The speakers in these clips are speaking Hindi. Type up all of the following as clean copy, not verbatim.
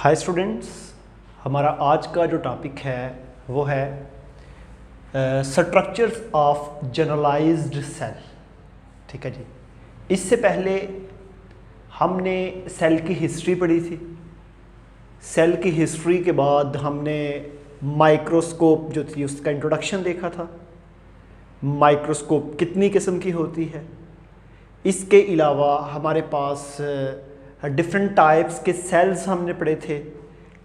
हाय स्टूडेंट्स, हमारा आज का जो टॉपिक है वो है स्ट्रक्चर्स ऑफ जनरलाइज्ड सेल। ठीक है जी। इससे पहले हमने सेल की हिस्ट्री पढ़ी थी। सेल की हिस्ट्री के बाद हमने माइक्रोस्कोप जो थी उसका इंट्रोडक्शन देखा था। माइक्रोस्कोप कितनी किस्म की होती है, इसके अलावा हमारे पास डिफरेंट टाइप्स के सेल्स हमने पढ़े थे।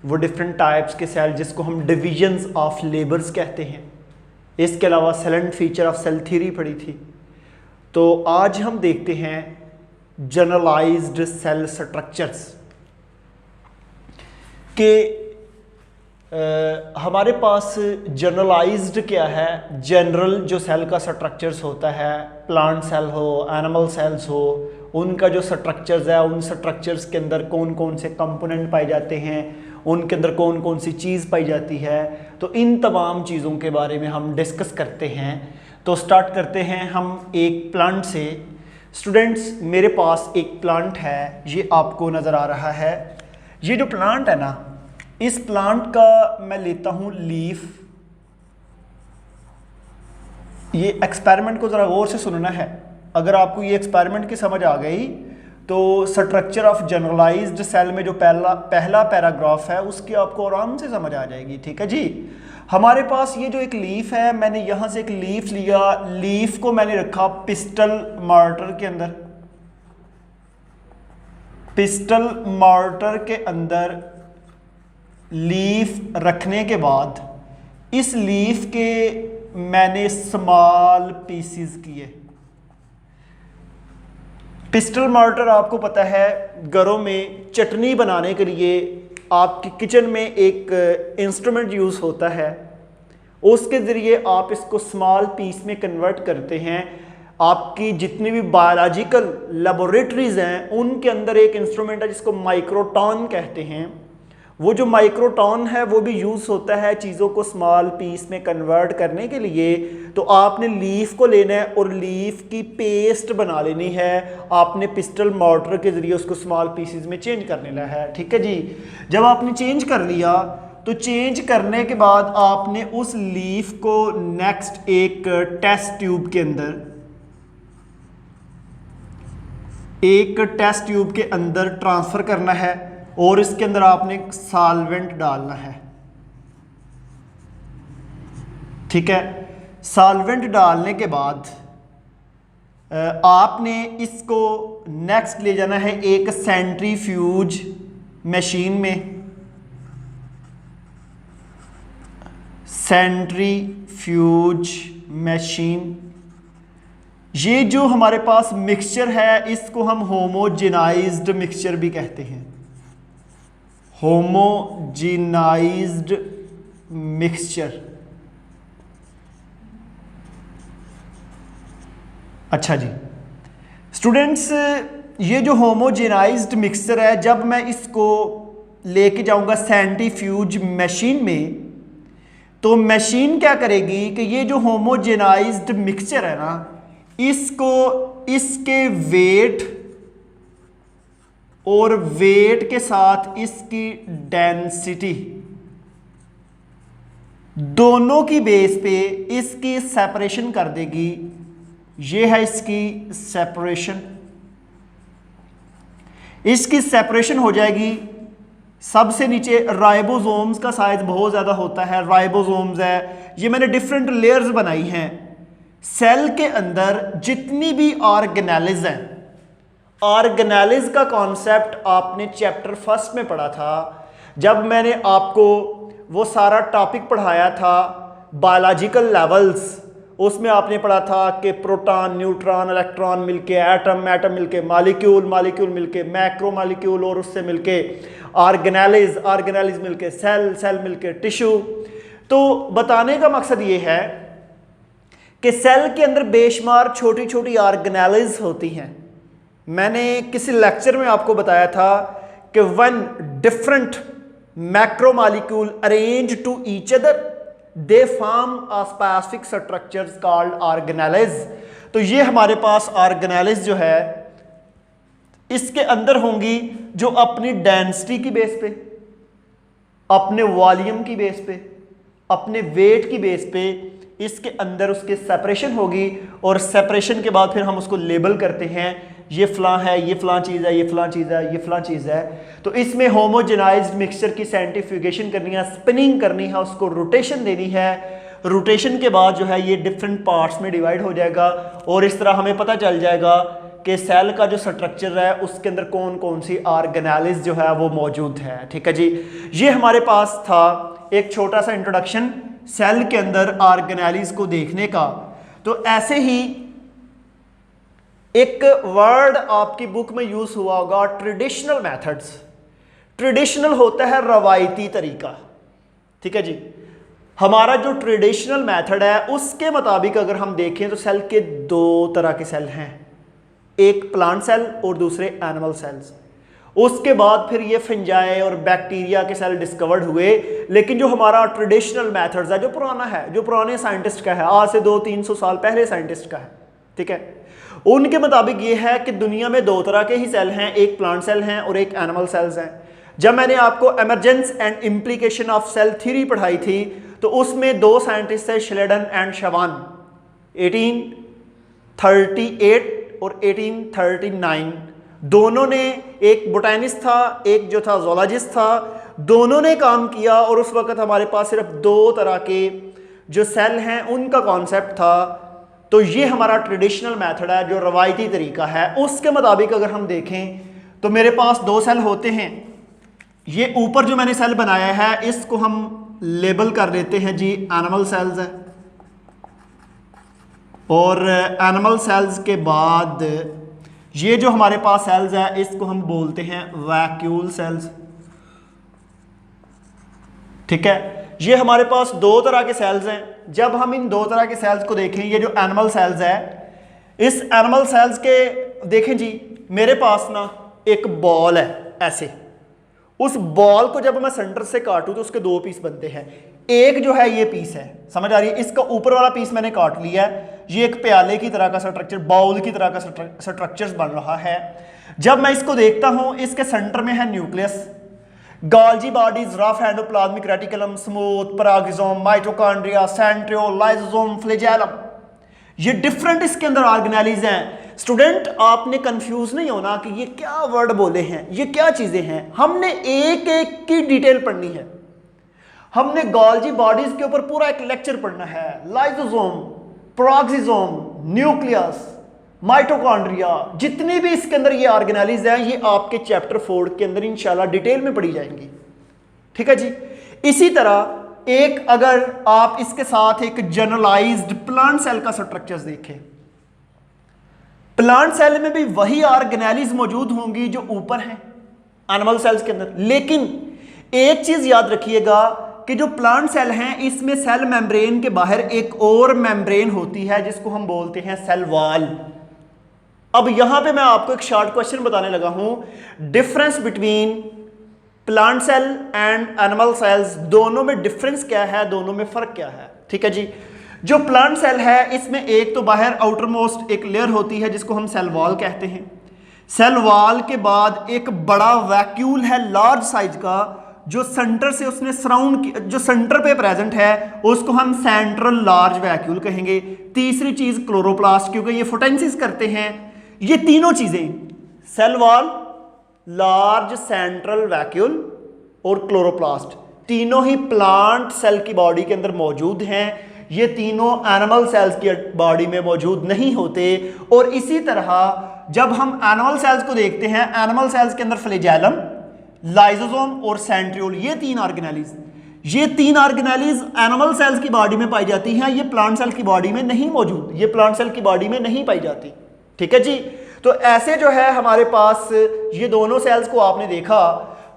वो डिफरेंट टाइप्स के सेल जिसको हम डिविजन्स ऑफ लेबर्स कहते हैं। इसके अलावा cell and feature of cell theory पढ़ी थी। तो आज हम देखते हैं जनरलाइज्ड सेल स्ट्रक्चर्स के हमारे पास जनरलाइज्ड क्या है। जनरल जो सेल का स्ट्रक्चर्स होता है, प्लांट सेल हो, एनिमल सेल्स हो, उनका जो स्ट्रक्चर्स है, उन स्ट्रक्चर्स के अंदर कौन कौन से कंपोनेंट पाए जाते हैं, उनके अंदर कौन कौन सी चीज़ पाई जाती है, तो इन तमाम चीज़ों के बारे में हम डिस्कस करते हैं। तो स्टार्ट करते हैं हम एक प्लांट से। स्टूडेंट्स, मेरे पास एक प्लांट है, ये आपको नज़र आ रहा है। ये जो प्लांट है ना, इस प्लांट का मैं लेता हूँ लीफ। ये एक्सपेरिमेंट को ज़रा गौर से सुनना है। अगर आपको ये एक्सपेरिमेंट की समझ आ गई तो स्ट्रक्चर ऑफ जनरलाइज्ड सेल में जो पहला पैराग्राफ है उसकी आपको आराम से समझ आ जाएगी। ठीक है जी। हमारे पास ये जो एक लीफ है, मैंने यहाँ से एक लीफ लिया। लीफ को मैंने रखा पिस्टल मार्टर के अंदर। पिस्टल मार्टर के अंदर लीफ रखने के बाद इस लीफ के मैंने स्मॉल पीसीज किए। पिस्टल मार्टर आपको पता है, घरों में चटनी बनाने के लिए आपकी किचन में एक इंस्ट्रूमेंट यूज़ होता है। उसके ज़रिए आप इसको स्मॉल पीस में कन्वर्ट करते हैं। आपकी जितनी भी बायोलॉजिकल लेबोरेटरीज़ हैं उनके अंदर एक इंस्ट्रूमेंट है जिसको माइक्रोटॉन कहते हैं। वो जो माइक्रोटॉन है वो भी यूज़ होता है चीज़ों को स्मॉल पीस में कन्वर्ट करने के लिए। तो आपने लीफ को लेना है और लीफ की पेस्ट बना लेनी है। आपने पिस्टल मार्टर के ज़रिए उसको स्मॉल पीसेस में चेंज कर लेना है। ठीक है जी। जब आपने चेंज कर लिया तो चेंज करने के बाद आपने उस लीफ को नेक्स्ट एक टेस्ट ट्यूब के अंदर ट्रांसफ़र करना है और इसके अंदर आपने सॉल्वेंट डालना है। ठीक है। सॉल्वेंट डालने के बाद आपने इसको नेक्स्ट ले जाना है एक सेंट्रीफ्यूज मशीन में। सेंट्रीफ्यूज मशीन, ये जो हमारे पास मिक्सचर है इसको हम होमोजेनाइज्ड मिक्सचर भी कहते हैं। Homogenised mixture. अच्छा जी स्टूडेंट्स, ये जो होमोजेनाइज्ड मिक्सचर है, जब मैं इसको लेके जाऊंगा सेंट्रीफ्यूज मशीन में, तो मशीन क्या करेगी कि ये जो होमोजेनाइज्ड मिक्सचर है ना, इसको इसके वेट और वेट के साथ इसकी डेंसिटी दोनों की बेस पे इसकी सेपरेशन कर देगी। ये है इसकी सेपरेशन। इसकी सेपरेशन हो जाएगी। सबसे नीचे राइबोसोम्स का साइज बहुत ज़्यादा होता है। राइबोसोम्स है, ये मैंने डिफरेंट लेयर्स बनाई हैं। सेल के अंदर जितनी भी ऑर्गेनेल्स हैं, ऑर्गेनेल्स का कॉन्सेप्ट आपने चैप्टर फर्स्ट में पढ़ा था। जब मैंने आपको वो सारा टॉपिक पढ़ाया था बायोलॉजिकल लेवल्स, उसमें आपने पढ़ा था कि प्रोटॉन, न्यूट्रॉन, इलेक्ट्रॉन मिलके एटम, एटम मिलके मॉलिक्यूल, मॉलिक्यूल मिलके मैक्रो मॉलिक्यूल और उससे मिलके ऑर्गेनेल्स, ऑर्गेनेल्स मिलके सेल, सेल मिलके टिश्यू। तो बताने का मकसद ये है कि सेल के अंदर बेशुमार छोटी छोटी ऑर्गेनेल्स होती हैं। मैंने किसी लेक्चर में आपको बताया था कि when different macromolecule arrange to each other they form a specific structures called organelles. तो ये हमारे पास ऑर्गेनेल्स जो है इसके अंदर होंगी जो अपनी डेंसिटी की बेस पे, अपने वॉल्यूम की बेस पे, अपने वेट की बेस पे इसके अंदर उसके सेपरेशन होगी, और सेपरेशन के बाद फिर हम उसको लेबल करते हैं, ये फ़लाँ है, ये फ़लाँ चीज़ है, ये फ़लाँ चीज़ है, ये फ़लाँ चीज़ है। तो इसमें होमोजेनाइज्ड मिक्सचर की साइंटिफिकेशन करनी है, स्पिनिंग करनी है, उसको रोटेशन देनी है। रोटेशन के बाद जो है ये डिफरेंट पार्ट्स में डिवाइड हो जाएगा, और इस तरह हमें पता चल जाएगा कि सेल का जो स्ट्रक्चर है उसके अंदर कौन कौन सी ऑर्गेनेलिज जो है वो मौजूद है। ठीक है जी, ये हमारे पास था एक छोटा सा इंट्रोडक्शन सेल के अंदर ऑर्गेनेलिज को देखने का। तो ऐसे ही एक वर्ड आपकी बुक में यूज हुआ होगा, ट्रेडिशनल मेथड्स। ट्रेडिशनल होता है रवायती तरीका। ठीक है जी, हमारा जो ट्रेडिशनल मेथड है उसके मुताबिक अगर हम देखें तो सेल के दो तरह के सेल हैं, एक प्लांट सेल और दूसरे एनिमल सेल्स। उसके बाद फिर ये फंजाई और बैक्टीरिया के सेल डिस्कवर्ड हुए, लेकिन जो हमारा ट्रेडिशनल मेथड्स है, जो पुराना है, जो पुराने साइंटिस्ट का है, आज से 200-300 साल पहले साइंटिस्ट का है, ठीक है, उनके मुताबिक ये है कि दुनिया में दो तरह के ही सेल हैं, एक प्लांट सेल हैं और एक एनिमल सेल्स हैं। जब मैंने आपको emergence and implication of cell theory पढ़ाई थी तो उसमें दो साइंटिस्ट थे, श्लेडन एंड शवान, 1838 और 1839। दोनों ने, एक बोटैनिस्ट था, एक जो था जोलॉजिस्ट था, दोनों ने काम किया, और उस वक्त हमारे पास सिर्फ दो तरह के जो सेल हैं उनका कॉन्सेप्ट था। तो ये हमारा ट्रेडिशनल मेथड है, जो रवायती तरीका है। उसके मुताबिक अगर हम देखें तो मेरे पास दो सेल होते हैं। ये ऊपर जो मैंने सेल बनाया है इसको हम लेबल कर देते हैं जी एनिमल सेल्स है, और एनिमल सेल्स के बाद ये जो हमारे पास सेल्स है इसको हम बोलते हैं वैक्यूल सेल्स। ठीक है, ये हमारे पास दो तरह के सेल्स हैं। जब हम इन दो तरह के सेल्स को देखें, ये जो एनिमल सेल्स है, इस एनिमल सेल्स के देखें जी, मेरे पास ना एक बॉल है ऐसे, उस बॉल को जब मैं सेंटर से काटूं तो उसके दो पीस बनते हैं। एक जो है ये पीस है, समझ आ रही है, इसका ऊपर वाला पीस मैंने काट लिया है, ये एक प्याले की तरह का स्ट्रक्चर, बाउल की तरह का स्ट्रक्चर बन रहा है। जब मैं इसको देखता हूं, इसके सेंटर में है nucleus, Golgi bodies, rough endoplasmic reticulum, smooth, परागिजोम, माइटोकॉन्ड्रिया, सेंट्रियोल, लाइसोसोम, फ्लैजेलम, ये डिफरेंट इसके अंदर ऑर्गेनेलिज हैं। स्टूडेंट आपने कंफ्यूज नहीं होना कि ये क्या वर्ड बोले हैं, ये क्या चीजें हैं। हमने एक एक की डिटेल पढ़नी है, हमने गोल्जी बॉडीज के ऊपर पूरा एक लेक्चर पढ़ना है, लाइसोसोम, परागिजोम, न्यूक्लियस, माइटोकॉन्ड्रिया, जितनी भी इसके अंदर ये ऑर्गेनेलिज हैं, ये आपके चैप्टर 4 के अंदर इंशाल्लाह डिटेल में पढ़ी जाएंगी। ठीक है जी, इसी तरह एक अगर आप इसके साथ एक जनरलाइज्ड प्लांट सेल का स्ट्रक्चर देखें, प्लांट सेल में भी वही ऑर्गेनेलिज मौजूद होंगी जो ऊपर हैं एनिमल सेल्स के अंदर। लेकिन एक चीज याद रखिएगा कि जो प्लांट सेल हैं इसमें सेल मेम्ब्रेन के बाहर एक और मेम्ब्रेन होती है जिसको हम बोलते हैं सेल वॉल। अब यहां पे मैं आपको एक शॉर्ट क्वेश्चन बताने लगा हूं, difference between plant cell and animal cells, दोनों में डिफरेंस क्या है, दोनों में फर्क क्या है। ठीक है जी, जो प्लांट सेल है इसमें एक तो बाहर आउटर मोस्ट एक लेयर होती है जिसको हम सेल वॉल कहते हैं। सेल वॉल के बाद एक बड़ा वैक्यूल है लार्ज साइज का, जो सेंटर से उसने सराउंड, जो सेंटर पे प्रेजेंट है उसको हम सेंट्रल लार्ज वैक्यूल कहेंगे। तीसरी चीज क्लोरोप्लास्ट, क्योंकि ये फोटोसिंथेसिस करते हैं। ये तीनों चीजें, cell wall, large central vacuole और क्लोरोप्लास्ट, तीनों ही प्लांट सेल की बॉडी के अंदर मौजूद हैं। ये तीनों एनिमल सेल्स की बॉडी में मौजूद नहीं होते। और इसी तरह जब हम एनिमल सेल्स को देखते हैं, एनिमल सेल्स के अंदर फ्लैजेलम, लाइसोसोम और सेंट्रियोल, ये तीन ऑर्गेनेलिज एनिमल सेल्स की बॉडी में पाई जाती हैं। ये प्लांट सेल की बॉडी में नहीं मौजूद, ये प्लांट सेल की बॉडी में नहीं पाई जाती। ठीक है जी, तो ऐसे जो है हमारे पास ये दोनों सेल्स को आपने देखा।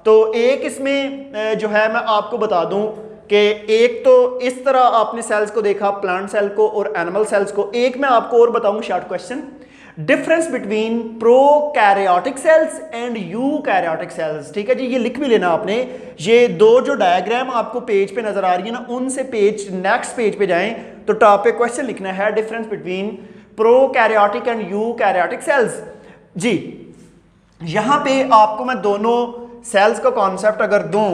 तो एक इसमें जो है मैं आपको बता दूं कि एक तो इस तरह आपने सेल्स को देखा, प्लांट सेल को और एनिमल सेल्स को। एक मैं आपको और बताऊं short question, difference between prokaryotic cells and eukaryotic sales. ठीक है जी, ये लिख भी लेना आपने। ये दो जो डायग्राम आपको पेज पे नजर आ रही है ना, उनसे पेज नेक्स्ट पेज पे जाएं तो टॉप पे क्वेश्चन लिखना है, difference between prokaryotic and eukaryotic cells. जी, यहां पे आपको मैं दोनों सेल्स का कॉन्सेप्ट अगर दूं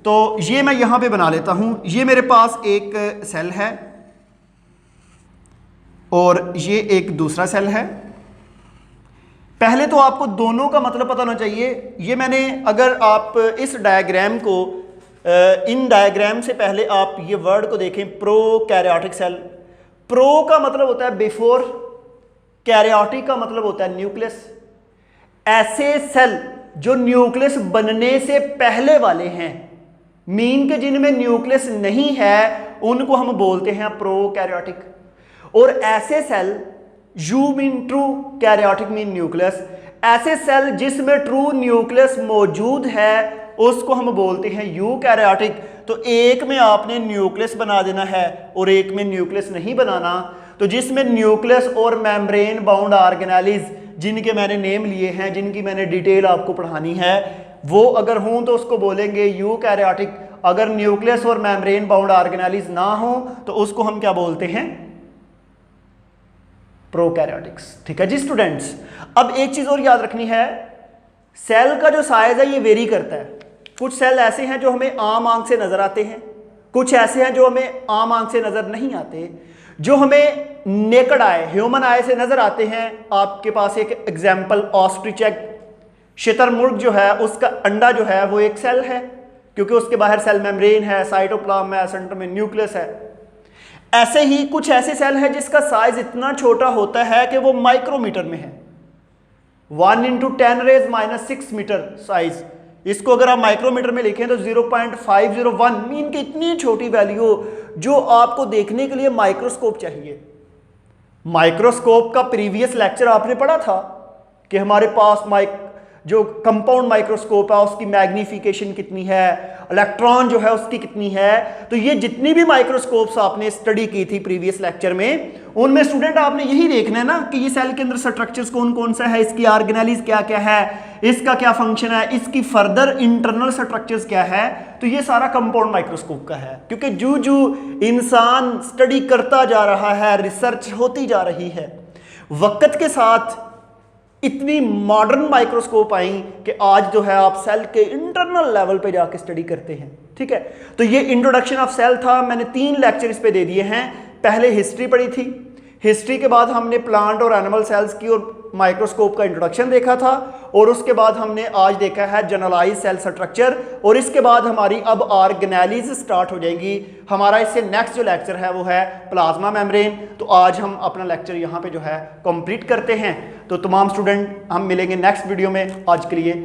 तो ये मैं यहां पे बना लेता हूं। ये मेरे पास एक सेल है और ये एक दूसरा सेल है। पहले तो आपको दोनों का मतलब पता होना चाहिए। ये मैंने, अगर आप इस डायग्राम को, इन डायग्राम से पहले आप ये वर्ड को देखें, प्रोकैरियोटिक सेल। प्रो का मतलब होता है बिफोर, कैरियोटिक का मतलब होता है न्यूक्लियस। ऐसे सेल जो न्यूक्लियस बनने से पहले वाले हैं, मीन के जिनमें न्यूक्लियस नहीं है, उनको हम बोलते हैं प्रोकैरियोटिक। और ऐसे cell, you mean true, karyotic mean nucleus, ऐसे सेल जिसमें ट्रू न्यूक्लियस मौजूद है उसको हम बोलते हैं यूकैरियोटिक। तो एक में आपने न्यूक्लियस बना देना है और एक में न्यूक्लियस नहीं बनाना। तो जिसमें न्यूक्लियस और मेम्ब्रेन बाउंड ऑर्गेनेलिज, जिनके मैंने नेम लिए हैं, जिनकी मैंने डिटेल आपको पढ़ानी है, वो अगर हों तो उसको बोलेंगे यूकैरियोटिक। अगर न्यूक्लियस और मेम्ब्रेन बाउंड ऑर्गेनेलिज ना हो तो उसको हम क्या बोलते हैं? प्रोकैरियोटिक्स। ठीक है जी स्टूडेंट्स। अब एक चीज और याद रखनी है, सेल का जो साइज है ये वेरी करता है। कुछ सेल ऐसे हैं जो हमें आम आंख से नजर आते हैं, कुछ ऐसे हैं जो हमें आम आंख से नजर नहीं आते। जो हमें नेकड आए, ह्यूमन आए से नजर आते हैं, आपके पास एक एग्जाम्पल ऑस्ट्रिच एग, शुतुरमुर्ग जो है उसका अंडा जो है वो एक सेल है, क्योंकि उसके बाहर सेल मेम्ब्रेन है, साइटोप्लाज्म है, सेंटर में न्यूक्लियस है। ऐसे ही कुछ ऐसे सेल है जिसका साइज इतना छोटा होता है कि वो माइक्रोमीटर में है, 1 × 10⁻⁻⁶ मीटर साइज। इसको अगर आप माइक्रोमीटर में लिखें तो 0.501 मीन की इतनी छोटी वैल्यू जो आपको देखने के लिए माइक्रोस्कोप चाहिए। माइक्रोस्कोप का प्रीवियस लेक्चर आपने पढ़ा था कि हमारे पास जो कंपाउंड माइक्रोस्कोप है उसकी मैग्निफिकेशन कितनी है, इलेक्ट्रॉन जो है उसकी कितनी है। तो ये जितनी भी माइक्रोस्कोप्स आपने स्टडी की थी प्रीवियस लेक्चर में, उनमें स्टूडेंट आपने यही देखना है ना कि ये सेल के अंदर स्ट्रक्चर्स कौन कौन सा है, इसकी ऑर्गेनेलिज क्या क्या है, इसका क्या फंक्शन है, इसकी फर्दर इंटरनल स्ट्रक्चर्स क्या है। तो ये सारा कंपाउंड माइक्रोस्कोप का है, क्योंकि जो जो इंसान स्टडी करता जा रहा है, रिसर्च होती जा रही है, वक्त के साथ इतनी मॉडर्न माइक्रोस्कोप आई कि आज जो है आप सेल के इंटरनल लेवल पे जाके स्टडी करते हैं। ठीक है, तो ये इंट्रोडक्शन ऑफ सेल था। मैंने 3 लेक्चर इस पे दे दिए हैं। पहले हिस्ट्री पढ़ी थी, हिस्ट्री के बाद हमने प्लांट और एनिमल सेल्स की और माइक्रोस्कोप का इंट्रोडक्शन देखा था, और उसके बाद हमने आज देखा है जनरलाइज सेल स्ट्रक्चर, और इसके बाद हमारी अब ऑर्गेनेलिज स्टार्ट हो जाएंगी। हमारा इससे नेक्स्ट जो लेक्चर है वो है प्लाज्मा मेम्ब्रेन। तो आज हम अपना लेक्चर यहाँ पे जो है कंप्लीट करते हैं। तो तमाम स्टूडेंट हम मिलेंगे नेक्स्ट वीडियो में। आज के लिए